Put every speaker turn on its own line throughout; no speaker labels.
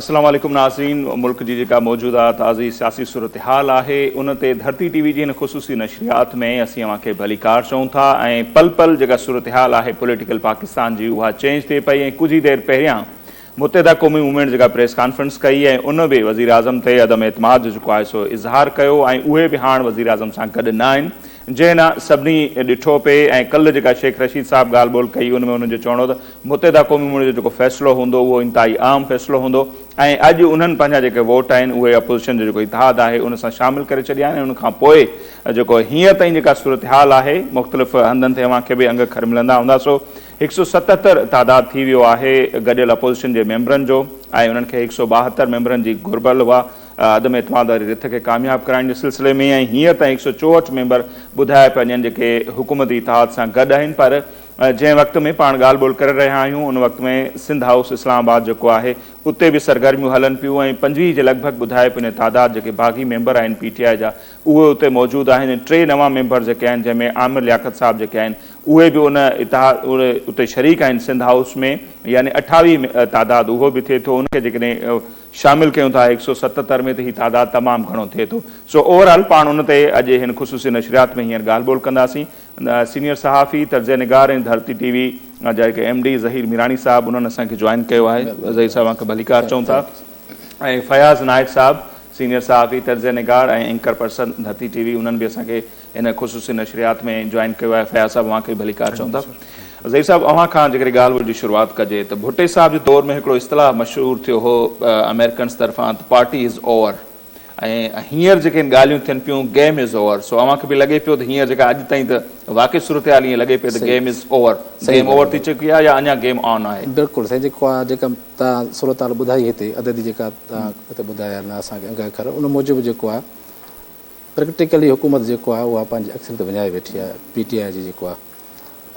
अस्सलाम वालेकुम नाज़रीन। मुल्क जी जेका मौजूदा ताज़ी सियासी सूरत हाल आहे उन ते धरती टीवी जी इन ख़ुसूसी नशरियात में असीं अव्हांखे भलीकार चऊं था ऐं पल पल जेका सूरत हाल आहे पॉलिटिकल पाकिस्तान जी उहा चेंज थिए पई ऐं कुछ ही देर पहिरियां मुत्तहिदा क़ौमी मूवमेंट जेका प्रेस कॉन्फ्रेंस कई ऐं उन बि वज़ीर आज़म ते अदम एतमाद जो जेको आहे सो इज़हार कयो ऐं उहे बि हाणे वज़ीर आज़म सां गॾु न आहिनि जंहिं न सभिनी ॾिठो पिए ऐं कल्ह जेका शेख रशीद साहब ॻाल्हि ॿोल कई उन में उन्हनि जो चवणो त मुत्तहिदा क़ौमी मूवमेंट जो जेको फ़ैसिलो हूंदो उहो इंतिहाई अहम फ़ैसिलो हूंदो ऐं अॼु उन्हनि पंहिंजा जेके वोट आहिनि उहे अपोज़िशन जो जेको इतिहाद आहे उन सां शामिलु करे छॾिया आहिनि। उनखां पोइ जेको हींअर ताईं जेका सूरत हाल आहे मुख़्तलिफ़ हंधनि ते अव्हांखे बि अंग खर मिलंदा हूंदा। सो 177 तादाद थी वियो आहे गॾियल अपोज़िशन जे मेंबरनि जो ऐं उन्हनि खे 172 मेंबरनि जी घुर्बल हुआ अदम एतमाद वारी रिथ खे कामयाबु कराइण जे सिलसिले में ऐं हींअर ताईं 164 मेंबर ॿुधाए पिया वञनि जेके हुकूमती इतिहाद सां गॾु आहिनि। पर जंहिं वक़्त में पाण ॻाल्हि ॿोल करे रहिया आहियूं उन वक़्त में सिंध हाउस इस्लामाबाद जेको आहे उते बि सरगर्मियूं हलनि पियूं ऐं 25 जे लॻभॻि ॿुधाए पियो तादाद जेके बाग़ी मेंबर आहिनि PTI जा उहे उते मौजूदु आहिनि। 3 नवां मेंबर जेके आहिनि जंहिंमें आमिर लियाक़त साहब जेके आहिनि उहे बि उन इतिहाद उते शरीक आहिनि सिंध हाउस में, यानी 28 तादाद उहो बि थिए थो। उनखे जेकॾहिं शामिलु कयूं था 177 में त ही तादाद तमामु घणो थिए थो। सो ओवरऑल पाण उन ते अॼु हिन ख़ुसूसी नशरियात में हींअर ॻाल्हि ॿोल कंदासीं। सीनियर सहाफ़ी तर्ज़ निगार ऐं धरती TV जेके MD ज़हीर मीरानी साहब उन्हनि असांखे जॉइन कयो आहे। ज़हीर साहब खे भलीकार चऊं था ऐं फयाज़ नाइक साहब सीनियर सहाफ़ी तर्ज़ निगार ऐं एंकर पर्सन धरती TV उन्हनि बि असांखे इन ख़ुसूसी नशरियात में जॉइन कयो आहे। फयाज़ साहब अव्हांखे भलीकार चऊं था। ज़हीर साहब अव्हां खां जेकॾहिं ॻाल्हि ॿोल जी शुरूआत कजे त भुट्टे साहब जे दौर में हिकिड़ो इस्तिलाह मशहूरु थियो हो अमेरिकन्स तरफ़ां त पार्टी इज़ ओवर ऐं हींअर जेके ॻाल्हियूं थियनि पियूं गेम इज़ ओवर। सो अव्हांखे बि लॻे पियो त हींअर जेका अॼु ताईं त वाक़ई सूरत हाल ईअं लॻे पियो त game is over, game over थी चुकी आहे या अञा गेम ऑन आहे?
बिल्कुलु साईं, जेको आहे जेका तव्हां सूरत हाल ॿुधाई हिते अददी जेका तव्हां हिते ॿुधाया न असांखे अंग खर उन मूजिबि जेको आहे प्रैक्टिकली हुकूमत जेको आहे उहा पंहिंजी अक्सरियत विञाए वेठी आहे PTI जी जेको आहे।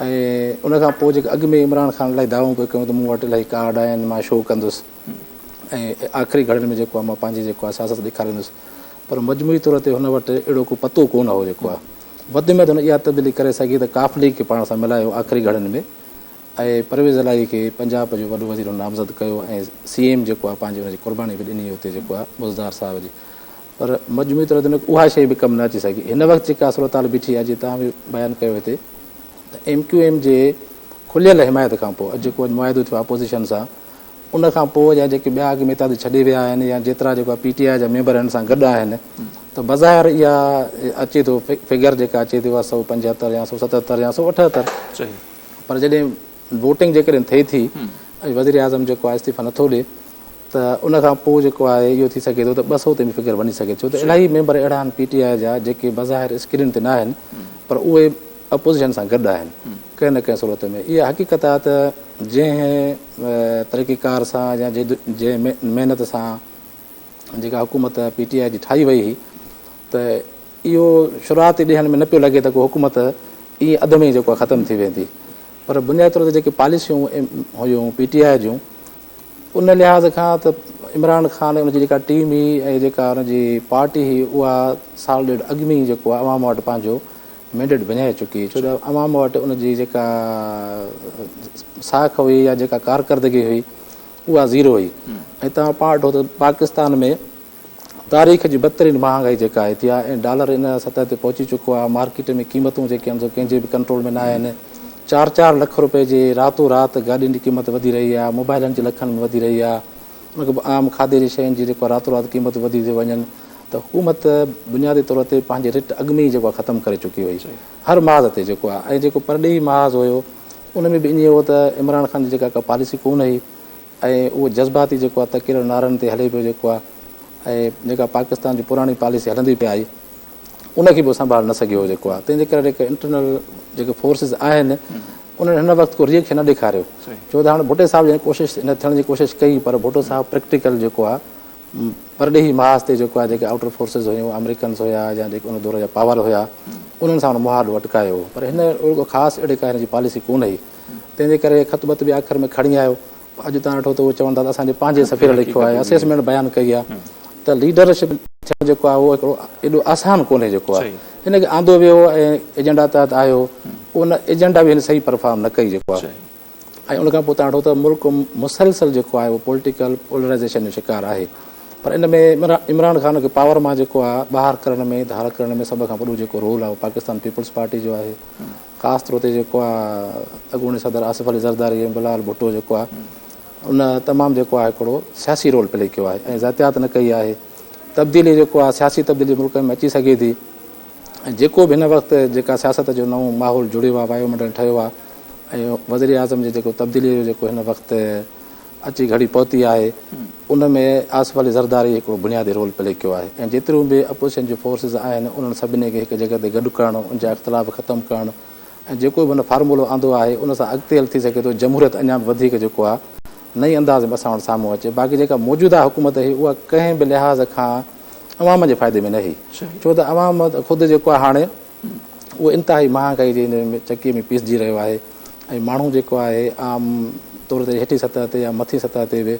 ऐं उनखां पोइ जेके अॻु में इमरान ख़ान इलाही दावूं पियो कयूं त मूं वटि इलाही कार्ड आहिनि, मां शो कंदुसि ऐं आख़िरी घड़ियुनि में जेको आहे मां पंहिंजी जेको आहे सियासत ॾेखारींदुसि। पर मजमूई तौर ते हुन वटि अहिड़ो को पतो कोन हो जेको आहे। वधि में वधि इहा तब्दीली करे सघी त काफ़ली खे पाण सां मिलायो आख़िरी घड़ियुनि में ऐं परवेज़ इलाही खे पंजाब जो वॾो वज़ीर नामज़द कयो ऐं CM जेको आहे पंहिंजी हुनजी क़ुर्बानी बि ॾिनी हुते जेको आहे मुज़दार साहब जी। पर मजमूई तौर ते उहा शइ बि कमु न अची सघी। हिन वक़्तु जेका सूरत हाल बीठी आहे जीअं तव्हां बि बयानु कयो हिते त MQM जे खुलियल हिमायत खां पोइ जेको मुआदो थियो अपोज़िशन सां उनखां पोइ या जेके ॿिया अॻु में तादी छॾे विया आहिनि या जेतिरा जेको PTI जा मेंबर हिन सां गॾु आहिनि त बज़ाहिर इहा अचे थो फिगर जेका अचे थी उहा 175 या 177 या 178। पर जॾहिं वोटिंग जेकॾहिं थिए थी ऐं वज़ीर आज़म जेको आहे इस्तीफ़ा नथो ॾिए त उनखां पोइ जेको आहे इहो थी सघे थो त 200 ते बि फिगर वञी सघे। छो त इलाही मेंबर अहिड़ा आहिनि PTI जा जेके बज़ाहिर स्क्रीन ते न आहिनि पर उहे अपोज़िशन सां गॾु आहिनि कंहिं न कंहिं सूरत में। इहा हक़ीक़त आहे त जंहिं तरीक़ेकार सां या जंहिं महिनत सां जेका हुकूमत PTI जी ठाही वई हुई त इहो शुरूआती ॾींहंनि में न पियो लॻे त को हुकूमत ईअं अध में जेको आहे ख़तमु थी वेंदी। पर बुनियादी तौर ते जेके पॉलिसियूं हुयूं PTI जूं उन लिहाज़ खां त इमरान ख़ान उनजी जेका टीम हुई ऐं जेका हुनजी पार्टी हुई उहा साल ॾेढ अॻु में ई जेको आहे अवाम वटि पंहिंजो मैंडेट विञाए चुकी। छो त अवाम वटि उनजी जेका साख हुई या जेका कारकर्दगी हुई उहा ज़ीरो हुई। ऐं तव्हां पाण ॾिठो त पाकिस्तान में तारीख़ जी बदतरीन महांगाई जेका आहे थी आहे ऐं डॉलर इन सतह ते पहुची चुको आहे। मार्केट में क़ीमतूं जेके आहिनि कंहिंजे बि कंट्रोल में न आहिनि। 4-4 लख रुपए जे रातो राति गाॾियुनि जी क़ीमत वधी रही आहे, मोबाइलनि जे लखनि में वधी रही आहे, उनखां पोइ आम खाधे जी शयुनि जी जेको रातो राति क़ीमत वधी थी वञनि त हुकूमत बुनियादी तौर ते पंहिंजे रिट अॻु में ई जेको आहे ख़तमु करे चुकी हुई हर महाज़ ते जेको आहे। ऐं जेको परॾेही महाज़ हुयो उन में बि ईअं हो त इमरान ख़ान जी जेका का पॉलिसी कोन हुई ऐं उहो जज़्बाती जेको आहे तकीर नारनि ते हले पियो जेको आहे ऐं जेका पाकिस्तान जी पुराणी पॉलिसी हलंदी पई आई उनखे बि संभाल न सघियो जेको आहे। तंहिंजे करे जेके इंटरनल जेके फोर्सिस आहिनि उन्हनि हिन वक़्तु को रिएक्शन न ॾेखारियो। छो त हाणे भुट्टे साहब जी कोशिशि हिन थियण जी कोशिशि कई पर भुट्टो साहब प्रैक्टिकल जेको आहे परॾेही महाज़ ते जेको आहे जेके आउटर फोर्सिस हुयूं अमेरिकन्स हुया या जेके उन दौर जा पावर हुया उन्हनि सां मुहादो अटकायो। पर हिन अहिड़ो ख़ासि अहिड़े का हिन जी पॉलिसी कोन हुई। तंहिंजे करे ख़त बि आख़िर में खणी आयो। अॼु तव्हां ॾिठो त उहे चवनि था त असांजे पंहिंजे सफ़ीर लिखियो आहे असेसमेंट बयानु कई आहे त लीडरशिप थियणु जेको आहे उहो हिकिड़ो एॾो आसान कोन्हे जेको आहे। हिनखे आंदो वियो ऐं एजेंडा तहत आयो उन एजेंडा बि हिन सही परफॉर्म न कई जेको आहे। ऐं उन खां पोइ तव्हां वठो त मुल्क मुसलसल जेको आहे उहो पॉलिटिकल पोलराइज़ेशन जो शिकार आहे। पर इन में इमरान ख़ान खे पावर मां जेको आहे ॿाहिरि करण में धार करण में सभ खां वॾो जेको रोल आहे उहो पाकिस्तान पीपल्स पार्टी जो आहे। ख़ासि तौर ते जेको आहे अॻूणे सदर आसिफ अली ज़रदारी ऐं बिलाल भुट्टो जेको आहे उन तमामु जेको आहे हिकिड़ो सियासी रोल प्ले कयो आहे ऐं ज़ातियात न कई आहे। तब्दीली जेको आहे सियासी तब्दीली मुल्क में अची सघे थी ऐं जेको बि हिन वक़्तु जेका सियासत जो नओं माहौल जुड़ियो आहे वायुमंडल ठहियो आहे ऐं वज़ीर आज़म जे जेको तब्दीली जो जेको हिन वक़्तु अची घड़ी पहुती आहे उन में आसिफ अली ज़रदारी हिकिड़ो बुनियादी रोल प्ले कयो आहे ऐं जेतिरियूं बि अपोज़िशन जूं फोर्सिस आहिनि उन्हनि सभिनी खे हिकु जॻह ते गॾु करणु उनजा इख़्तिलाफ़ ख़तमु करणु ऐं जेको बि हुन फार्मूलो आंदो आहे उन सां अॻिते हली थी सघे थो जमहूरियत अञा बि वधीक जेको आहे नई अंदाज़ में असां वटि साम्हूं अचे। बाक़ी जेका मौजूदा हुकूमत हुई उहा कंहिं बि लिहाज़ खां अवाम जे फ़ाइदे में न हुई, छो त अवाम ख़ुदि जेको आहे हाणे उहो इंतिहाई महांगाई जे हिन चकीअ में पीसजी रहियो आहे ऐं माण्हू जेको आहे आम तौर ते हेठि सतह ते या मथी सतह ते बि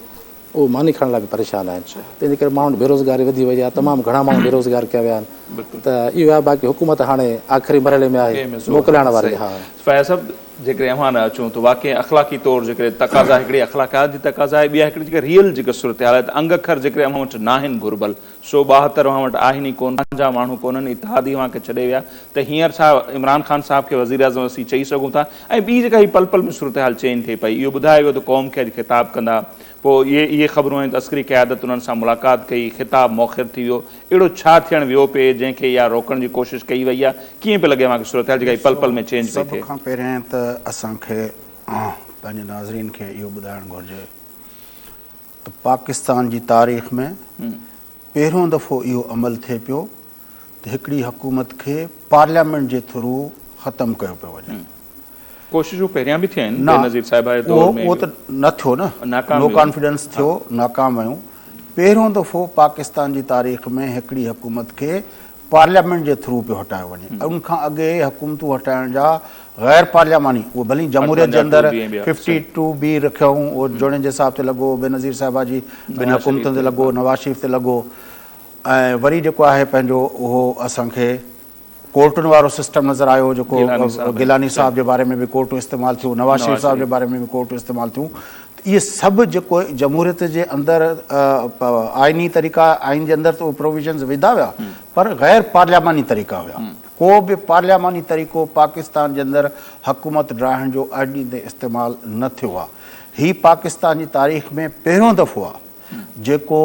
उहो मानी खणण लाइ बि परेशान आहिनि। तंहिंजे करे माण्हुनि बेरोज़गारी वधी वई आहे, तमामु घणा माण्हू बेरोज़गार कया विया आहिनि। त इहो आहे। बाक़ी हुकूमत हाणे आख़िरी मरहले में आहे मोकिलाइण वारी। हा
फैज़ साहब, जेकॾहिं अवां अचूं त वाक़ई अख़लाक़ी तौरु जेकॾहिं तक़ाज़ा हिकिड़ी अख़लाक़ियात जी तक़ाज़ा आहे, ॿिया हिकिड़ी जेका रियल जेका सूरत हाल आहे त अंग अखर जेकॾहिं अवां वटि न आहिनि घुर्बल 172 अवां वटि आहिनि ई कोन, पंहिंजा माण्हू कोन्हनि, इतिहादी अवां खे छॾे विया त हींअर छा इमरान ख़ान साहिब खे वज़ीर आज़म असीं चई सघूं था? ऐं ॿी जेका ही पल पल में सूरत हाल चेंज थिए पई, इहो ॿुधायो वियो त क़ौम खे अॼु ख़िताब कंदा, पोइ इहे ख़बरूं आहिनि त अस्करी क़यादत उन्हनि सां मुलाक़ात कई, ख़िताब मौख़िर थी वियो। अहिड़ो छा थियणु वियो पिए जंहिंखे इहा रोकण जी कोशिशि कई वई आहे? कीअं पियो लॻे अव्हांखे सूरत हाल जेका पल पल में चेंज पई थिए?
सभ खां पहिरियों त असांखे पंहिंजे नाज़रीन खे इहो ॿुधाइणु घुरिजे त पाकिस्तान जी तारीख़ में पहिरियों दफ़ो इहो अमल थिए पियो त हिकिड़ी हुकूमत खे पार्लियामेंट जे थ्रू ख़तमु कयो पियो वञे।
कोशिशूं पहिरियां बि थियूं आहिनि बेनज़ीर साहिब जे दौर में,
उहो त न थियो न, नो कॉन्फिडेंस थियो, नाकाम वियूं। पहिरियों दफ़ो पाकिस्तान जी तारीख़ में हिकिड़ी हुकूमत खे पार्लियामेंट जे थ्रू पियो हटायो वञे। उनखां अॻे हुकूमतूं हटाइण जा गैर पार्लियामानी, उहो भली जमहूरियत जे अंदरि 52 बी रखियऊं, उहो जोड़े जे हिसाब ते लॻो, बेनज़ीर साहिबा जी ॿिनि हुकूमतुनि ते लॻो, नवाज़ शरीफ़ ते लॻो। ऐं वरी जेको आहे पंहिंजो उहो असांखे कोर्टुनि वारो सिस्टम नज़र आयो, जेको गिलानी साहिब जे बारे में बि कोर्टूं इस्तेमालु थियूं, नवाज़ शरीफ़ साहिब जे बारे में बि कोर्टूं इस्तेमालु थियूं। इहे सभु जेको जमहूरियत जे अंदरि आइनी तरीक़ा, आइन जे अंदरि त उहे प्रोविजन्स विधा विया, पर गैर पार्लियामानी तरीक़ा हुया। को बि पार्लियामानी तरीक़ो पाकिस्तान जे अंदरि हुकूमत ड्राइण जो अॼु ॾींहं ते इस्तेमालु न थियो आहे। हीउ पाकिस्तान जी तारीख़ में पहिरियों दफ़ो आहे जेको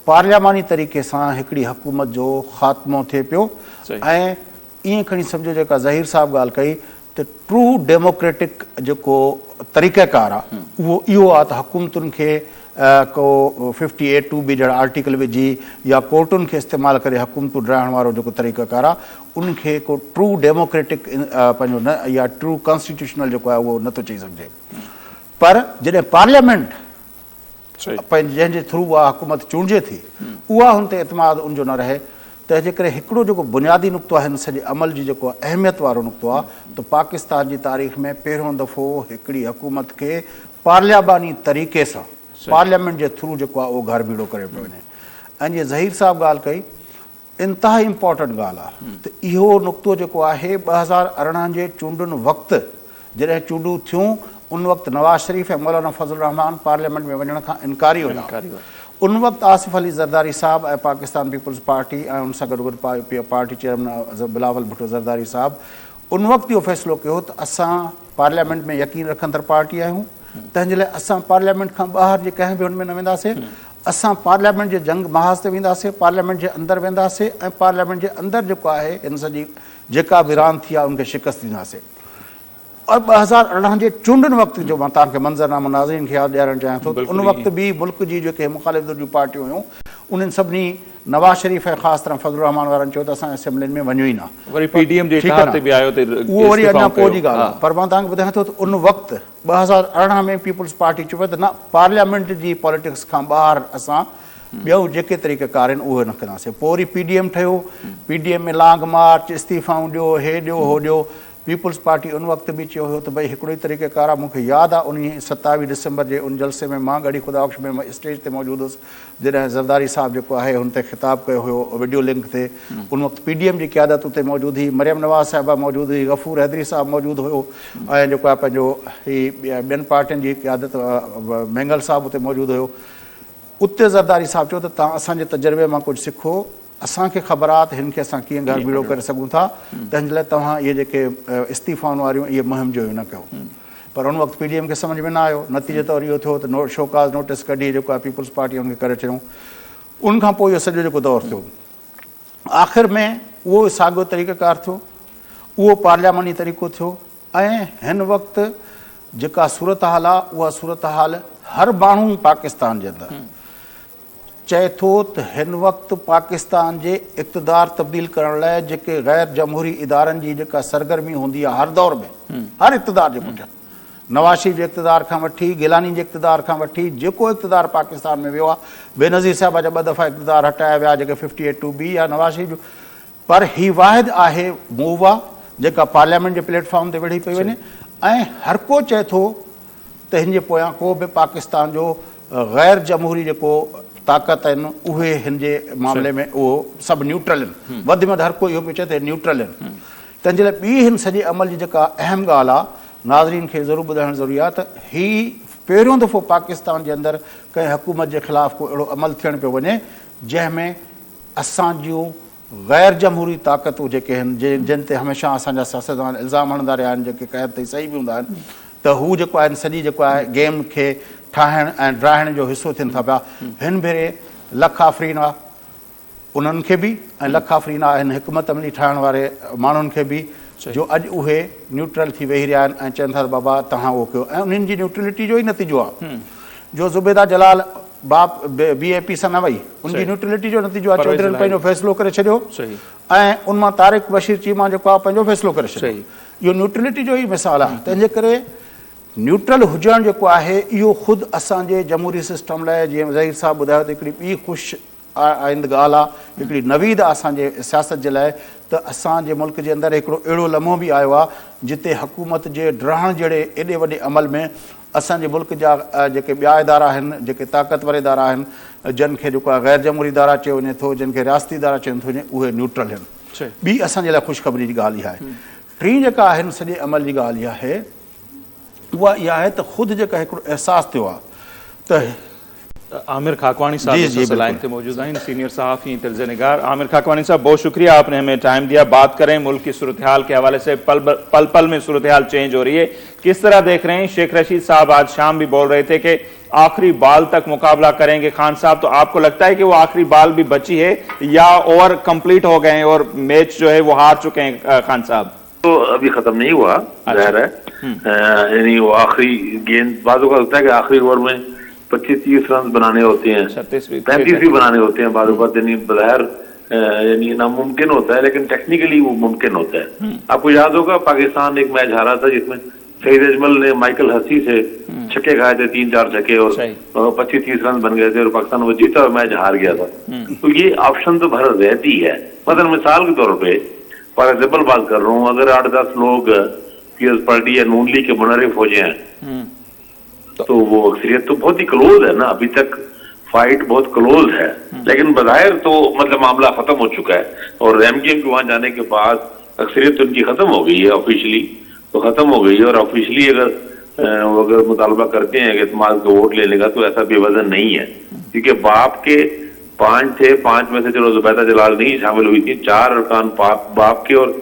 पार्लियामानी तरीक़े सां हिकिड़ी हुकूमत जो ख़ात्मो थिए पियो। ऐं ईअं खणी सम्झो जेका ज़हीर साहिबु ॻाल्हि कई त ट्रू डेमोक्रेटिक जेको तरीक़ेकार आहे उहो इहो आहे त हुकूमतुनि खे को 58(2) जहिड़ा आर्टिकल विझी या कोर्टुनि खे इस्तेमालु करे हुकूमतूं ड्राइण वारो जेको तरीक़ेकार आहे उनखे को ट्रू डेमोक्रेटिक पंहिंजो न या ट्रू कॉन्स्टिट्यूशनल जेको आहे उहो नथो चई सघिजे। पर जॾहिं पार्लियामेंट पंहिंजे जंहिंजे थ्रू उहा हुकूमत चूंडिजे थी, उहा हुन ते एतमाद उनजो न रहे। तंहिंजे करे हिकिड़ो जेको बुनियादी नुक़्तो आहे हिन सॼे अमल जी जेको अहमियत वारो नुक़्तो आहे त पाकिस्तान जी तारीख़ में पहिरियों दफ़ो हिकिड़ी हुकूमत खे पार्लियामानी तरीक़े सां पार्लियामेंट जे थ्रू जेको आहे उहो घर बीड़ो करे पियो वञे। ऐं जीअं ज़हीर साहिबु ॻाल्हि कई, इंतिहाई इम्पोर्टेंट ॻाल्हि आहे त इहो नुक़्तो जेको आहे 2018 जे चूंडुनि वक़्तु जॾहिं चूंडूं थियूं उन वक़्तु नवाज़ शरीफ़ ऐं मौलाना फज़लुर रहमान पार्लियामेंट में वञण खां इनकारी हुया। उन वक़्तु आसिफ अली ज़रदारी साहिबु ऐं पाकिस्तान पीपल्स पार्टी ऐं उन सां गॾु गॾु पार्टी चेयरमैन बिलावल भुट्टो ज़रदारी साहिबु उन वक़्तु इहो फ़ैसिलो कयो त असां पार्लियामेंट में यकीन रखंदड़ पार्टी आहियूं, तंहिंजे लाइ असां पार्लियामेंट खां ॿाहिरि जे कंहिं बि हुन में न वेंदासीं। असां पार्लियामेंट जे जंग महाज़ ते वेंदासीं, पार्लियामेंट जे अंदरि वेंदासीं ऐं पार्लियामेंट जे अंदरि जेको आहे हिन सॼी जेका बि रांदि थी आहे उनखे शिकस्त ॾींदासीं। और 2018 जे चूंडुनि वक़्तु जो मां तव्हांखे मंज़रनामो नाज़रीन खे यादि ॾियारणु चाहियां थो त उन वक़्तु बि मुल्क जी जेके मुख़ालिफ़त जूं पार्टियूं हुयूं उन्हनि सभिनी नवाज़ शरीफ़ ऐं ख़ासि तरह फज़लुर रहमान वारनि चयो त असां असेंबलियुनि में वञूं ई न। उहो वरी अञा पोइ जी ॻाल्हि आहे, पर मां तव्हांखे ॿुधायां थो त उन वक़्तु 2018 में पीपल्स पार्टी चयो त न, पार्लियामेंट जी पॉलिटिक्स खां ॿाहिरि असां ॿियो जेके तरीक़ेकार आहिनि उहे न कंदासीं। पोइ वरी PDM ठहियो, PDM में लांग मार्च, इस्तीफ़ाऊं ॾियो, हे ॾियो, हो ॾियो। पीपल्स पार्टी उन वक़्तु बि चयो हुयो त भई हिकिड़ो ई तरीक़ेकार आहे। मूंखे यादि आहे उन 27 दिसंबर जे उन जलसे में मां गढ़ी ख़ुदा बख़्श में स्टेज ते मौजूदु हुउसि जॾहिं ज़रदारी साहिबु जेको आहे हुन ते ख़िताबु कयो हुयो वीडियो लिंक ते। उन वक़्तु PDM जी क़यादत उते मौजूदु हुई, मरियम नवाज़ साहिबा मौजूदु हुई, गफ़ूर हैदरी साहिबु मौजूदु हुयो ऐं जेको आहे पंहिंजो हीअ ॿियनि पार्टियुनि जी क़यादत मैंगल साहिबु उते मौजूदु हुयो। उते ज़रदारी साहिबु चयो त तव्हां असांजे तजुर्बे मां कुझु सिखो, असांखे ख़बर आहे त हिन खे असां कीअं घर बीड़ो करे सघूं था, तंहिंजे लाइ तव्हां इहे जेके इस्तीफ़ाउनि वारियूं इहे मुहिम जो न कयो। पर उन वक़्तु PDM खे सम्झ में न आयो। नतीजे तौरु इहो थियो त शोकाज़ नोटिस कढी जेको आहे पीपल्स पार्टी हुनखे करे छॾियऊं। उनखां पोइ इहो सॼो जेको दौरु थियो, आख़िर में उहो साॻियो तरीक़ेकार थियो, उहो पार्लियामानी तरीक़ो थियो ऐं हिन वक़्तु जेका सूरत हाल आहे उहा सूरत हाल हर माण्हू पाकिस्तान जे अंदरि चए थो त हिन वक़्तु पाकिस्तान जे इक़्तिदार तब्दील करण लाइ जेके गैर जमहूरी इदारनि जी जेका सरगर्मी हूंदी आहे हर दौर में, हर इक़्तिदार जे पुठियां, नवाज़ शरीफ़ जे इक़्तिदार खां वठी गिलानी जे इक़्तिदार खां वठी जेको इक़्तिदार पाकिस्तान में वियो आहे, बेनज़ीर साहिब जा 2 दफ़ा इक़्तिदार हटाया विया जेके 58(2)B या नवाज़ शरीफ़ जो, पर ही वाहिद आहे मूवा जेका पार्लियामेंट जे प्लेटफॉर्म ते वेठी पई वञे ऐं हर को चए थो त हिन जे पोयां को बि पाकिस्तान जो गैर जमहूरी जेको ताक़त आहिनि उहे हिन जे मामले में उहो सभु न्यूट्रल आहिनि। वधि में वधि हर को इहो पियो चए त न्यूट्रल आहिनि। तंहिंजे लाइ ॿी हिन सॼे अमल जी जेका अहम ॻाल्हि आहे नाज़रीन खे ज़रूरु ॿुधाइणु ज़रूरी आहे त ही पहिरियों दफ़ो पाकिस्तान जे अंदरि कंहिं हुकूमत जे ख़िलाफ़ु को अहिड़ो अमल थियणु पियो वञे जंहिंमें असां जूं गैर जमहूरी ताक़तूं जेके आहिनि जिन ते हमेशह असांजा सियासतदान इल्ज़ाम हणंदा रहिया आहिनि, जेके क़ैद ताईं सही बि हूंदा आहिनि, त हू जेको आहे सॼी जेको आहे गेम खे ठाहिण ऐं ड्राइण जो हिसो थियनि था पिया। हिन भेरे लख आफ़रीन आहे उन्हनि खे बि ऐं लख आफ़रीन आहे हिन हिकमत अमली ठाहिण वारे माण्हुनि खे बि जो अॼु उहे न्यूट्रल थी वेही रहिया आहिनि ऐं चवनि था बाबा तव्हां उहो कयो। ऐं उन्हनि जी न्यूट्रलिटी जो ई नतीजो आहे जो ज़ुबैदा जलाल बाप BAP सां न वई, उनजी न्यूट्रलिटी जो नतीजो आहे। चौधरीनि पंहिंजो फ़ैसिलो करे छॾियो ऐं उन मां तारिक बशीर चीमा जेको आहे पंहिंजो फ़ैसिलो करे छॾियो। इहो न्यूट्रलिटी जो ई मिसाल आहे। तंहिंजे करे न्यूट्रल हुजणु जेको आहे इहो ख़ुदि असांजे जमहूरी सिस्टम लाइ, जीअं ज़हीर साहिबु ॿुधायो त हिकिड़ी ॿी ख़ुशि आईंद ॻाल्हि आहे, हिकिड़ी नवीद आहे असांजे सियासत जे लाइ त असांजे मुल्क जे अंदरि हिकिड़ो अहिड़ो लम्हो बि आयो आहे जिते हुकूमत जे डराइण जहिड़े एॾे वॾे अमल में असांजे मुल्क जा जेके ॿिया इदारा आहिनि, जेके ताक़तवर इदारा आहिनि, जिन खे जेको आहे गैर जमहूरी इदारा चयो वञे थो, जिन खे रियासती इदारा चयो थो वञे, उहे न्यूट्रल आहिनि। ॿी असांजे लाइ ख़ुशख़बरी जी ॻाल्हि इहा आहे। टी जेका आहे सॼे अमल जी ॻाल्हि इहा आहे, उहा इहा आहे त ख़ुदि जेका हिकिड़ो अहसासु थियो आहे त
आमिर खाकवानी साहब लाइन थे मौजूद हैं, सीनियर सहाफ़ी तलज़ निगार। आमिर खाकवानी साहब बहुत शुक्रिया, आपने हमें टाइम दिया। बात करें मुल्क की सूरत हाल के हवाले से, पल पल में सूरत हाल चेंज हो रही है, किस तरह देख रहे हैं? शेख रशीद साहब आज शाम भी बोल रहे थे कि आखिरी बाल तक मुकाबला करेंगे खान साहब, तो आपको लगता है कि वो आखिरी बाल भी बची है या ओवर कंप्लीट हो गए हैं और मैच जो है वो हार चुके हैं खान साहब?
तो अभी खत्म नहीं हुआ, जाहिर है, यानी वो आखिरी गेंद बाजू का लगता है कि आखिरी ओवर में 25-30 रन बनाने होते हैं, 35 भी बनाने होते हैं बाजू का, यानी बज़ाहिर यानी नामुमकिन होता है लेकिन टेक्निकली वो मुमकिन होता है। आपको याद होगा पाकिस्तान एक मैच हारा था जिसमें शहीद अजमल ने माइकल हसी से छक्के खाए थे, 3-4 छक्के और 25-30 रन बन गए थे और पाकिस्तान वो जीता और मैच हार गया था। तो ये ऑप्शन तो भर रहती है। मतलब मिसाल के तौर पे फॉर एग्जाम्पल बात कर रहा हूँ, अगर 8-10 लोग पीएस पार्टी या नून लीग के मुनरिफ हो जाए तो वो अक्सरियत तो बहुत ही क्लोज है ना, अभी तक फाइट बहुत क्लोज है, लेकिन बज़ाहिर तो मतलब मामला खत्म हो चुका है और एमकेएम के वहां जाने के बाद अक्सरियत तो उनकी खत्म हो गई है, ऑफिशियली तो खत्म हो गई है। और ऑफिशियली अगर मुतालबा करते हैं कि इस्तेमाल को वोट लेने का तो ऐसा बेवजन नहीं है, क्योंकि बाप के 5 थे, 5 में से चलो ज़ुबैदा जलाल नहीं शामिल हुई थी, 4 अरकान बाप के और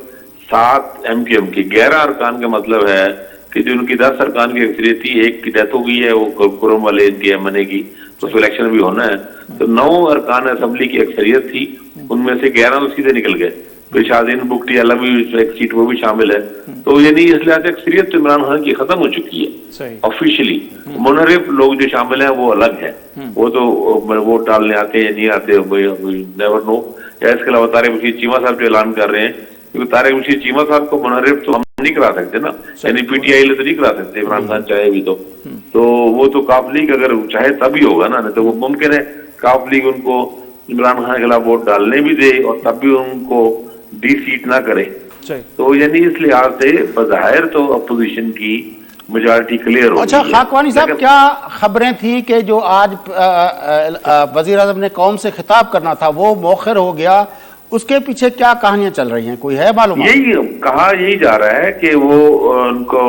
7 एमकेएम के, 11 अरकान का मतलब है कि जो उनकी 10 अरकान की अक्सरियत थी, एक की डेथ हो गई है वो कुरम वाले इनके एमएनए की, तो सिलेक्शन भी होना है, तो 9 अरकान असेंबली की अक्सरियत थी, उनमें से 11 सीधे निकल गए। फिर शादीन बुगटी अलग भी एक सीट वो भी शामिल है, तो यानी इस लिहाज से अक्सरियत तो इमरान खान की खत्म हो चुकी है ऑफिशियली। मुनरिफ लोग जो शामिल हैं वो अलग है, वो तो वोट डालने आते हैं नहीं आते नेवर नो। या इसके अलावा तारिक बशीर चीमा साहब जो ऐलान कर रहे हैं, क्योंकि तारिक बशीर चीमा साहब को मुनरिफ तो हम नहीं करा सकते ना, यानी पीटीआई तो नहीं करा सकते, इमरान खान चाहे भी तो वो तो काफ लीग अगर चाहे तभी होगा ना, नहीं तो वो मुमकिन है काफ लीग उनको इमरान खान के खिलाफ वोट डालने भी दे और तब भी उनको डी सीट ना करे, تو یعنی اس لحاظ سے بظاہر تو اپوزیشن کی میجارٹی کلیئر ہو.
اچھا خاکوانی صاحب، کیا خبریں تھیں کہ جو آج وزیر اعظم نے قوم سے خطاب کرنا تھا وہ مؤخر ہو گیا، اس کے پیچھے کیا کہانیاں چل رہی ہیں، کوئی ہے معلومات؟
یہی جا رہا ہے کہ وہ ان کو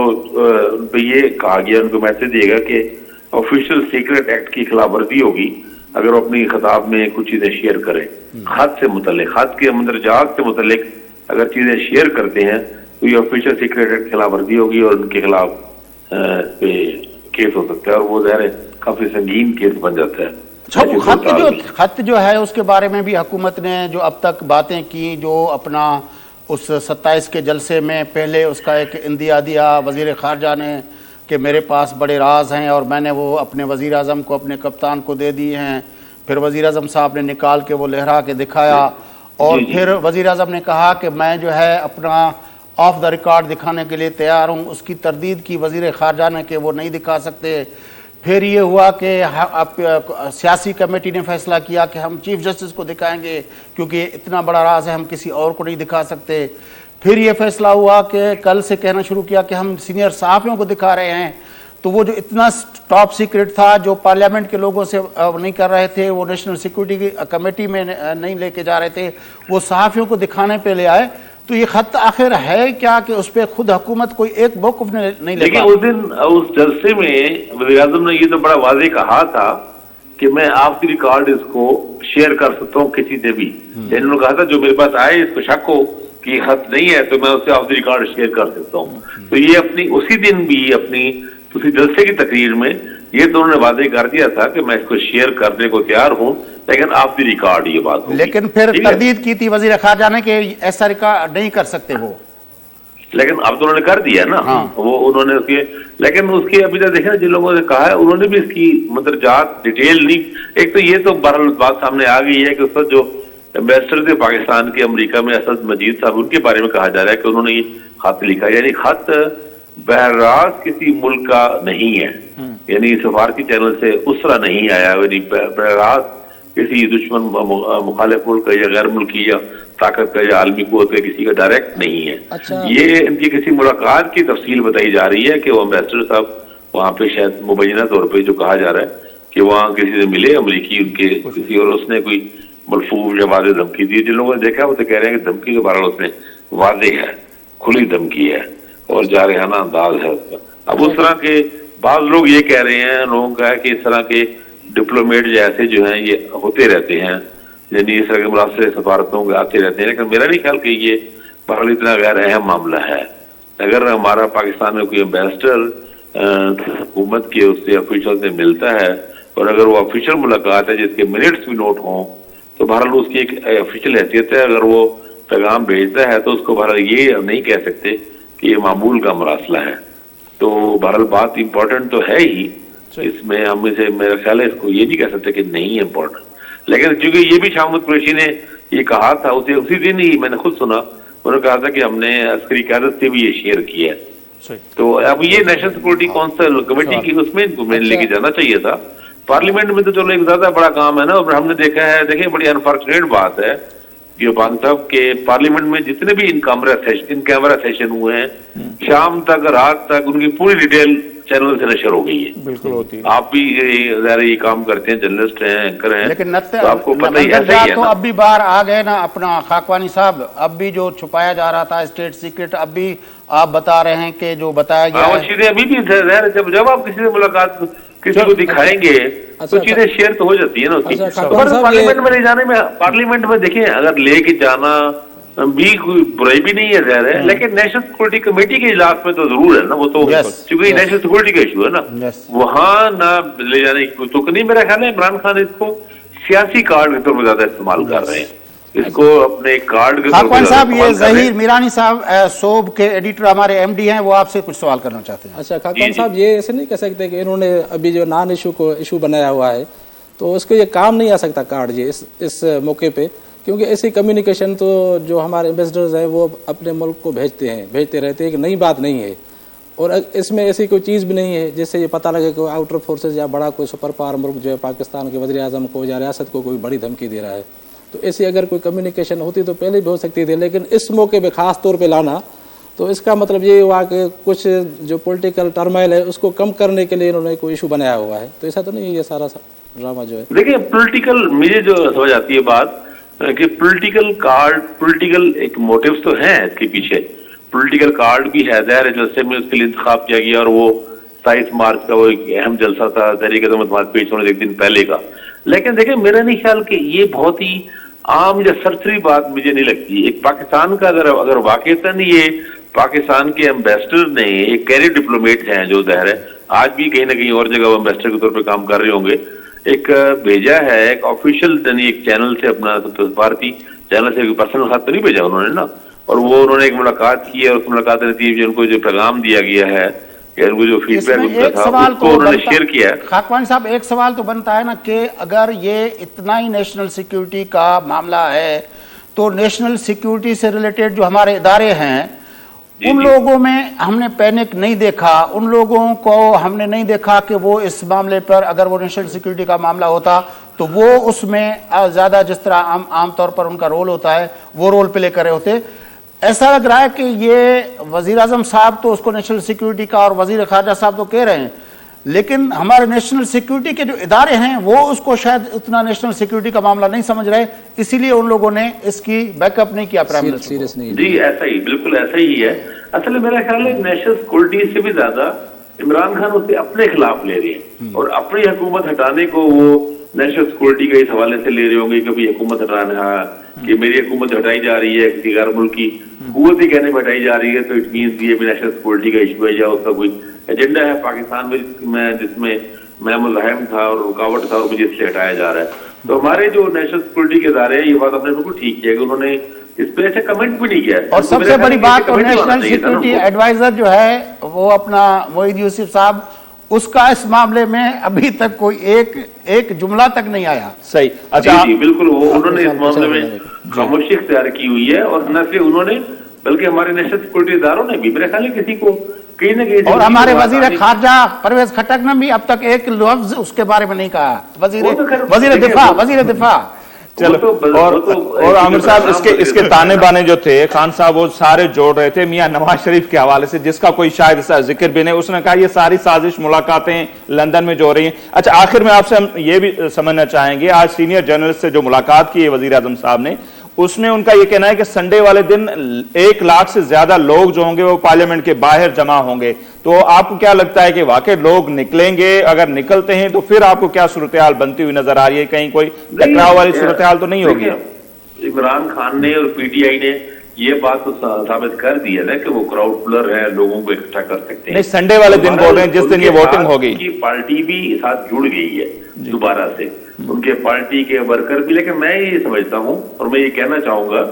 یہ کہا گیا، ان کو میسج دے گا کہ آفیشیل سیکرٹ ایکٹ کی خلاف ورزی ہوگی اگر وہ اپنی خطاب میں کچھ چیزیں شیئر کریں خط سے متعلق، خط کے مندرجات سے متعلق اگر چیزیں شیئر کرتے ہیں تو یہ آفیشیل سیکرٹ ایکٹ کی خلاف ورزی ہوگی اور ان کے خلاف کیس ہو سکتا ہے، اور وہ ظاہر ہے کافی سنگین کیس بن جاتا ہے.
خط جو ہے اس کے بارے میں بھی حکومت نے جو اب تک باتیں کی، جو اپنا اس 27 کے جلسے میں پہلے اس کا ایک اندیا دیا وزیر خارجہ نے کہ میرے پاس بڑے راز ہیں اور میں نے وہ اپنے وزیر اعظم کو، اپنے کپتان کو دے دیے ہیں، پھر وزیر اعظم صاحب نے نکال کے وہ لہرا کے دکھایا، اور پھر وزیر اعظم نے کہا کہ میں جو ہے اپنا آف دا ریکارڈ دکھانے کے لیے تیار ہوں. اس کی تردید کی وزیر خارجہ نے کہ وہ نہیں دکھا سکتے. پھر یہ ہوا کہ سیاسی کمیٹی نے فیصلہ کیا کہ ہم چیف جسٹس کو دکھائیں گے کیونکہ اتنا بڑا راز ہے، ہم کسی اور کو نہیں دکھا سکتے. پھر یہ فیصلہ ہوا کہ کل سے کہنا شروع کیا کہ ہم سینئر صحافیوں کو دکھا رہے ہیں. تو وہ جو اتنا ٹاپ سیکرٹ تھا جو پارلیمنٹ کے لوگوں سے نہیں کر رہے تھے، وہ نیشنل سیکورٹی کمیٹی میں نہیں لے کے جا رہے تھے، وہ صحافیوں کو دکھانے پہ لے آئے. تو یہ خط آخر ہے کیا کہ اس پہ خود حکومت کوئی ایک موقف نہیں لے؟
لیکن اس دن اس جلسے میں وزیر اعظم نے یہ تو بڑا واضح کہا تھا کہ میں آپ کی ریکارڈ اس کو شیئر کر سکتا ہوں کسی سے بھی. انہوں نے کہا تھا جو میرے پاس آئے اس کو شک ہو کہ خط نہیں ہے تو میں اس سے آپ کی ریکارڈ شیئر کر سکتا ہوں. تو یہ اپنی اسی دن بھی اپنی اسی جلسے کی تقریر میں یہ تو انہوں نے واضح کر دیا تھا کہ میں اس کو شیئر کرنے کو تیار ہوں، لیکن آپ کی ریکارڈ یہ بات ہوگی.
لیکن پھر تردید کی تھی وزیر خارجہ نے کہ ایسا ریکارڈ نہیں کر سکتے وہ،
لیکن اب تو انہوں نے کر دیا نا. وہ انہوں نے اس کے، لیکن اس کے ابھی تک دیکھیں جن لوگوں نے کہا ہے انہوں نے بھی اس کی مندرجات ڈیٹیل نہیں. ایک تو یہ تو بہرحال بات سامنے آ گئی ہے کہ اس وقت جو ایمبیسڈر تھے پاکستان کے امریکہ میں اسد مجید صاحب، ان کے بارے میں کہا جا رہا ہے کہ انہوں نے یہ خط لکھا، یعنی خط بہرراز کسی ملک کا نہیں ہے، یعنی سفارتی چینل سے اس طرح نہیں آیا، یعنی بہرراز کسی دشمن مخالف ملک کا یا غیر ملکی یا طاقت کا یا عالمی قوت کا کسی کا ڈائریکٹ نہیں ہے. یہ ان کی کسی ملاقات کی تفصیل بتائی جا رہی ہے کہ وہ ایمبیسڈر صاحب وہاں پہ شاید مبینہ طور پہ جو کہا جا رہا ہے کہ وہاں کسی سے ملے امریکی ان کے کسی، اور اس نے کوئی ملفوظ یا واضح دھمکی دی. جن لوگوں نے دیکھا وہ تو کہہ رہے ہیں کہ دھمکی کے بارے اس میں واضح ہے، کھلی دھمکی ہے اور جارحانہ انداز ہے اس کا. اب اس طرح کے بعض لوگ یہ کہہ رہے ہیں، لوگوں کا ہے کہ اس طرح کے ڈپلومیٹ جیسے جو ہیں یہ ہوتے رہتے ہیں، یعنی اس طرح کے مراسلے سفارتوں کے آتے رہتے ہیں. لیکن میرا نہیں خیال کہ یہ بہرحال اتنا غیر اہم معاملہ ہے. اگر ہمارا پاکستان میں کوئی ایمبیسڈر حکومت کے اس سے آفیشل سے ملتا ہے اور اگر وہ آفیشل ملاقات ہے جس کے منٹس بھی نوٹ ہوں تو بہرحال اس کی ایک آفیشل حیثیت ہے. اگر وہ پیغام بھیجتا ہے تو اس کو بہرحال یہ نہیں کہہ سکتے کہ یہ معمول کا مراسلہ ہے. تو بہرحال بات امپورٹنٹ تو ہے ہی، اس میں ہم اسے میرا خیال ہے اس کو یہ نہیں کہہ سکتے کہ نہیں ہے امپورٹنٹ. لیکن چونکہ یہ بھی شاہ محمود قریشی نے یہ کہا تھا، اسے اسی دن ہی میں نے خود سنا، انہوں نے کہا تھا کہ ہم نے عسکری قیادت سے بھی یہ شیئر کیا ہے. تو اب یہ نیشنل سیکورٹی کونسل کمیٹی کی اس میں ان کو لے کے جانا چاہیے تھا. پارلیمنٹ میں تو چلو ایک زیادہ بڑا کام ہے نا، اور ہم نے دیکھا ہے، دیکھیں بڑی انفارچونیٹ بات ہے گیوبان صاحب کہ پارلیمنٹ میں جتنے بھی ان کیمرہ سیشن ہوئے ہیں شام تک رات تک ان کی پوری ڈیٹیل چینل سے نشر ہو گئی ہے.
بالکل ہوتی ہے.
آپ بھی ظاہر یہ کام کرتے ہیں، جرنلسٹ ہیں، اینکر ہیں،
لیکن
تو آپ کو پتہ ہی ایسا ہی ہے
تو اب بھی باہر آ گئے نا اپنا خاکوانی صاحب. اب بھی جو چھپایا جا رہا تھا اسٹیٹ سیکرٹ اب بھی آپ بتا رہے ہیں کہ جو بتایا گیا
وہ چیزیں ابھی بھی ظاہر جب آپ کسی سے ملاقات کسی کو دکھائیں گے تو چیزیں شیئر تو ہو جاتی ہے نا اس کی. پارلیمنٹ میں لے جانے میں، پارلیمنٹ میں دیکھیں اگر لے کے جانا بھی کوئی برائی بھی نہیں ہے ظاہر ہے، لیکن نیشنل سیکورٹی کمیٹی کے اجلاس میں تو ضرور ہے نا، وہ تو چونکہ یہ نیشنل سیکورٹی کا ایشو ہے نا، وہاں نہ لے جانے کی کوئی تو نہیں. میرا خیال ہے عمران خان اس کو سیاسی کارڈ کے طور پر زیادہ استعمال کر رہے ہیں، اس کو اپنے کارڈ کے طور پر
صاحب. یہ ظہیر میرانی صاحب صوب کے ایڈیٹر ہمارے ایم ڈی ہیں، وہ آپ سے کچھ سوال کرنا چاہتے ہیں.
اچھا خاکوان صاحب، یہ ایسے نہیں کہہ سکتے کہ انہوں نے ابھی جو نان ایشو کو ایشو بنایا ہوا ہے تو اس کو یہ کام نہیں آ سکتا کارڈ یہ اس موقع پہ، کیونکہ ایسی کمیونیکیشن تو جو ہمارے ایمبیسڈرز ہیں وہ اپنے ملک کو بھیجتے رہتے ہیں، کہ نئی بات نہیں ہے. اور اس میں ایسی کوئی چیز بھی نہیں ہے جس سے یہ پتہ لگے کہ آؤٹر فورسز یا بڑا کوئی سپر پاور ملک جو ہے پاکستان کے وزیر اعظم کو یا ریاست کو کوئی بڑی دھمکی دے رہا ہے. تو ایسی اگر کوئی کمیونیکیشن ہوتی تو پہلے بھی ہو سکتی تھی، لیکن اس موقع پہ خاص طور پہ لانا تو اس کا مطلب یہ ہوا کہ کچھ جو پولیٹیکل ٹرمائل ہے اس کو کم کرنے کے لیے انہوں نے کوئی ایشو بنایا ہوا ہے. تو ایسا تو نہیں ہے یہ سارا ڈرامہ جو ہے.
دیکھیں پولیٹیکل مجھے جو سمجھ آتی ہے بات کہ پولیٹیکل کارڈ پولیٹیکل ایک موٹیوز تو ہیں اس کے پیچھے، پولیٹیکل کارڈ بھی ہے، ظاہر ہے جلسے میں اس کے لیے انتخاب کیا گیا اور وہ 27 مارچ کا وہ ایک اہم جلسہ تھا تحریک عدم پیش ہونے ایک دن پہلے کا. لیکن دیکھیں میرا نہیں خیال کہ یہ بہت ہی عام یا سرسری بات مجھے نہیں لگتی. ایک پاکستان کا اگر واقعتاً یہ پاکستان کے ایمبیسڈر نے ایک کیریئر ڈپلومیٹ ہیں جو ظاہر ہے آج بھی کہیں نہ کہیں اور جگہ وہ ایمبیسڈر کے طور پہ کام کر رہے ہوں گے، ایک بھیجا ہے ایک آفیشیل یعنی ایک چینل سے اپنا بھارتی چینل سے پرسنل خط تو نہیں بھیجا انہوں نے نا، اور وہ انہوں نے ایک ملاقات کی اور اس ملاقات کے نتیجے ان کو جو پیغام دیا گیا ہے یا ان کو جو فیڈ بیک تھا اس کو انہوں نے شیئر کیا ہے.
خاکوانی صاحب ایک سوال تو بنتا ہے نا کہ اگر یہ اتنا ہی نیشنل سیکیورٹی کا معاملہ ہے تو نیشنل سیکیورٹی سے ریلیٹڈ جو ہمارے ادارے ہیں ان لوگوں میں ہم نے پینک نہیں دیکھا، ان لوگوں کو ہم نے نہیں دیکھا کہ وہ اس معاملے پر اگر وہ نیشنل سیکیورٹی کا معاملہ ہوتا تو وہ اس میں زیادہ جس طرح عام طور پر ان کا رول ہوتا ہے وہ رول پلے کر رہے ہوتے. ایسا لگ رہا ہے کہ یہ وزیر اعظم صاحب تو اس کو نیشنل سیکیورٹی کا اور وزیر خارجہ صاحب تو کہہ رہے ہیں، لیکن ہمارے نیشنل سیکیورٹی کے جو ادارے ہیں وہ اس کو شاید اتنا نیشنل سیکیورٹی کا معاملہ نہیں سمجھ رہے، اسی لیے ان لوگوں نے اس کی بیک اپ نہیں کیا پرائم منسٹر کو.
جی ایسا ہی بالکل ایسا ہی ہے. اصل میرا خیال ہے نیشنل سیکورٹی سے بھی زیادہ عمران خان اسے اپنے خلاف لے رہے ہیں اور اپنی حکومت ہٹانے کو وہ نیشنل سیکورٹی کے اس حوالے سے لے رہے ہوں گے کہ بھی حکومت ہٹانا کہ میری حکومت ہٹائی جا رہی ہے کسی غیر ملک کی قوت ہی کہنے میں ہٹائی جا رہی ہے تو اٹ مینس یہ بھی نیشنل سیکورٹی کا ایشو ہے یا اس کا کوئی ایجنڈا ہے پاکستان میں جس میں میں مزاحم تھا اور رکاوٹ تھا اور مجھے اس سے ہٹایا جا رہا ہے. تو ہمارے جو نیشنل سیکورٹی کے ادارے ہیں یہ بات اپنے بالکل ٹھیک کیا کہ انہوں نے اس پہ ایسے کمنٹ بھی نہیں کیا.
اور سب سے بڑی بات نیشنل سیکیورٹی ایڈوائزر جو ہے وہ اپنا معید یوسف صاحب اس کا اس معاملے میں ابھی تک کوئی ایک جملہ تک نہیں آیا.
صحیح.
اچھا جی بالکل وہ انہوں نے اس معاملے میں خاموشی اختیار کی ہوئی ہے اور نہ صرف انہوں نے بلکہ ہمارے نیشنل سیکورٹی اداروں نے بھی میرے خیال ہے کسی کو کہیں نہ کہیں
اور ہمارے وزیر خارجہ پرویز خٹک نے بھی اب تک ایک لفظ اس کے بارے میں نہیں کہا. وزیر دفاع
چلو اور عامر صاحب اس کے تانے بانے جو تھے خان صاحب وہ سارے جوڑ رہے تھے میاں نواز شریف کے حوالے سے جس کا کوئی شاید ذکر بھی نہیں. اس نے کہا یہ ساری سازش ملاقاتیں لندن میں جو ہو رہی ہیں. اچھا آخر میں آپ سے ہم یہ بھی سمجھنا چاہیں گے آج سینئر جرنلسٹ سے جو ملاقات کی ہے وزیر اعظم صاحب نے اس میں ان کا یہ کہنا ہے کہ سنڈے والے دن 1 لاکھ سے زیادہ لوگ جو ہوں گے وہ پارلیمنٹ کے باہر جمع ہوں گے. تو آپ کو کیا لگتا ہے کہ واقعی لوگ نکلیں گے؟ اگر نکلتے ہیں تو پھر آپ کو کیا صورتحال بنتی ہوئی نظر آ رہی ہے؟ کہیں کوئی ٹکراؤ والی صورتحال تو نہیں ہوگی؟
عمران خان نے اور پی ٹی آئی نے یہ بات تو ثابت کر دی ہے نا کہ وہ کراؤڈ پلر ہے، لوگوں کو اکٹھا کر سکتے ہیں.
نہیں سنڈے والے دن بول رہے ہیں جس دن یہ ووٹنگ ہوگی.
کی پارٹی بھی ساتھ جڑ گئی ہے دوبارہ سے ان کے پارٹی کے ورکر بھی. لیکن میں یہ سمجھتا ہوں اور میں یہ کہنا چاہوں گا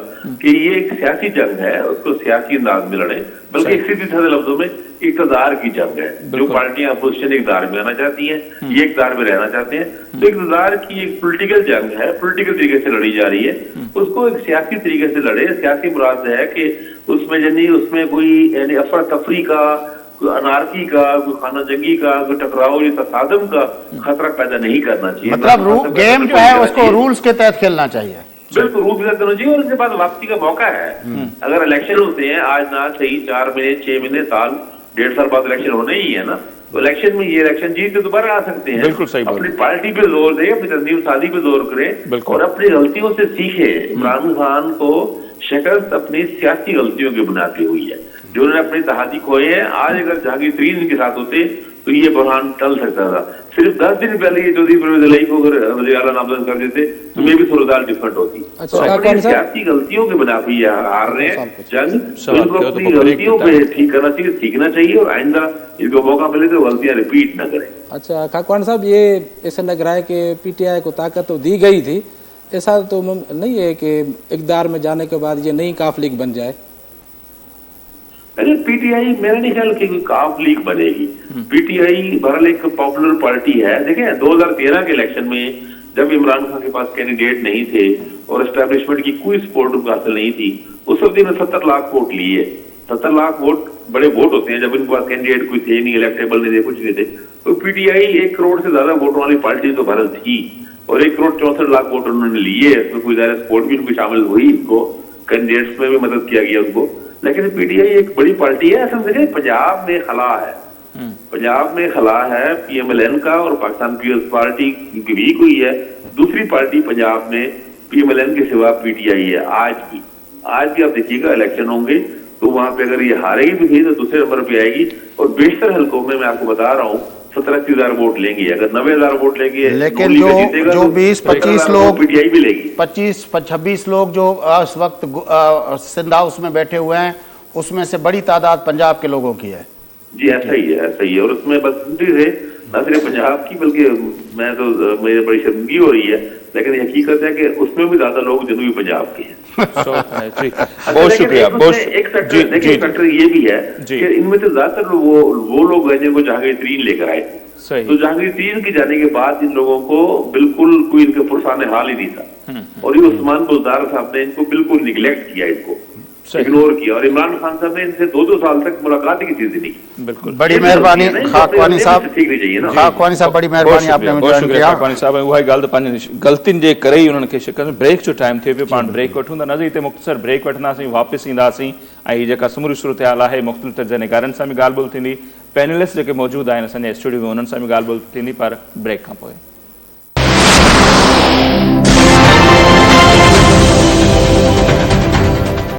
کہ یہ ایک سیاسی جنگ ہے، اس کو سیاسی انداز میں لڑیں بلکہ ایک سیدھی سادے لفظوں میں اقتدار کی جنگ ہے. جو پارٹیاں اپوزیشن اقتدار میں آنا چاہتی ہیں یہ اقتدار میں رہنا چاہتے ہیں تو اقتدار کی ایک پولیٹیکل جنگ ہے، پولیٹیکل طریقے سے لڑی جا رہی ہے. اس کو ایک سیاسی طریقے سے لڑے. سیاسی مراد ہے کہ اس میں کوئی یعنی افراتفری کا کوئی انارکی کا کوئی خانہ جنگی کا کوئی ٹکراؤ یا تصادم کا خطرہ پیدا نہیں کرنا چاہیے.
مطلب گیم جو ہے اس کو رولز کے تحت کھیلنا چاہیے.
بالکل رول کے تحت کرنا چاہیے اور اس کے بعد واپسی کا موقع ہے. اگر الیکشن ہوتے ہیں آج نہ صحیح 4 مہینے 6 مہینے سال 1.5 سال بعد الیکشن ہونے ہی ہے نا تو الیکشن میں یہ الیکشن جیت کے دوبارہ آ سکتے ہیں. اپنی پارٹی پہ زور دیں، اپنی تنظیم سازی پہ زور کریں اور اپنی غلطیوں سے سیکھیں. عمران خان کو شکست اپنی سیاسی غلطیوں کی بنا پہ ہوئی ہے جو انہوں نے اپنے اتحادی کھوئے ہیں. آج اگر جہانگیر ترین ان کے ساتھ ہوتے تو یہ بحران ٹل سکتا تھا. صرف 10 دن پہلے یہ چودھری پرویز الہی کو اگر وزیر اعلیٰ نامزد کر دیتے تو میں بھی صورتحال ڈفرنٹ ہوتی. اپنی سیاسی غلطیوں کے بنا پہ یہ ہار رہے ہیں جنگ. ان کو اپنی غلطیوں پہ ٹھیک کرنا چاہیے، سیکھنا چاہیے اور آئندہ ان کو موقع ملے تو غلطیاں ریپیٹ نہ کریں.
اچھا خاکوان صاحب یہ ایسا لگ رہا ہے کہ پی ٹی آئی کو طاقت تو دی گئی تھی، ایسا تو نہیں ہے کہ اقتدار میں جانے کے بعد یہ نئی کاف لیگ بن جائے؟
پی ٹی آئی میرا نہیں خیال کہ کوئی کاف لیگ بنے گی. پی ٹی آئی بہرحال ایک پاپولر پارٹی ہے. دیکھیں 2013 کے الیکشن میں جب عمران خان کے پاس کینڈیڈیٹ نہیں تھے اور اسٹیبلشمنٹ کی کوئی سپورٹ ان کو حاصل نہیں تھی اس وقت انہوں نے 70 لاکھ ووٹ لیے. 70 لاکھ ووٹ بڑے ووٹ ہوتے ہیں جب ان کے پاس کینڈیڈیٹ کوئی تھے نہیں، الیکٹیبل نہیں تھے، کچھ نہیں تھے. تو پی ٹی آئی 1 کروڑ سے زیادہ ووٹوں والی پارٹی تو بھارت تھی और 1,64,00,000 वोट उन्होंने लिए। इसमें कोई ज़्यादा सपोर्ट भी उनको शामिल हुई, इनको कैंडिडेट्स में भी मदद किया गया उनको। लेकिन पीटीआई एक बड़ी पार्टी है। असल में पंजाब में खला है, पंजाब में खला है पीएमएलएन का और पाकिस्तान पीपल्स पार्टी की भी कोई है। दूसरी पार्टी पंजाब में पीएमएलएन के सिवा पीटीआई है। आज भी आप देखिएगा इलेक्शन होंगे तो वहां पे अगर ये हारेगी भी तो दूसरे नंबर पे आएगी। और बेशतर हलकों में मैं आपको बता रहा हूँ 70-80,000 वोट लेंगी। अगर 90,000 वोट लेंगे,
लेकिन जो 20-25 लोग,
पीटीआई भी लेगी।
25-26 लोग जो इस वक्त सिंध हाउस में बैठे हुए हैं, उसमें से बड़ी तादाद पंजाब के लोगों की है।
जी ऐसा ही है, ऐसा ही है। और उसमें बदकिस्मती से न सिर्फ पंजाब की बल्कि मैं तो मुझे बड़ी शर्मिंदगी हो रही है, लेकिन हकीकत है कि उसमें भी ज्यादा लोग जनूबी पंजाब के हैं।
बहुत शुक्रिया।
एक फैक्टर ये भी है कि इनमें से ज्यादातर वो लोग हैं जिनको जहांगीर तरीन लेकर आए थे। तो जहांगीर तरीन के जाने के बाद इन लोगों को बिल्कुल कोई इनके पुरसाने हाल ही नहीं था। और ये उस्मान बुज़दार साहब ने इनको बिल्कुल निगलेक्ट किया, इनको इग्नोर किया। और इमरान खान साहब ने इनसे 2-2 साल तक मुलाकात की चीज नहीं।
बिल्कुल,
बड़ी मेहरबानी खाकवानी साहब,
ठीक नहीं चाहिए ना।
खाकवानी साहब बड़ी मेहरबानी आपने
बहुत शुक्रिया खाकवानी साहब। उहा ॻाल्हि त पंहिंजी ग़लतियुनि जे करे ई उन्हनि खे शिकस्त। ब्रेक जो टाइम थिए पियो, पाण ब्रेक वठूं था। नज़र हिते मुख़्तसर ब्रेक वठंदासीं, वापसि ईंदासीं ऐं हीअ जेका समूरी सूरत हाल आहे मुख़्तलिफ़ तर्जुमेकारनि सां बि ॻाल्हि ॿोल्हि थींदी, पैनलिस्ट जेके मौजूदु आहिनि असांजे स्टूडियो में उन्हनि सां बि ॻाल्हि ॿोल्हि थींदी, पर ब्रेक खां पोइ।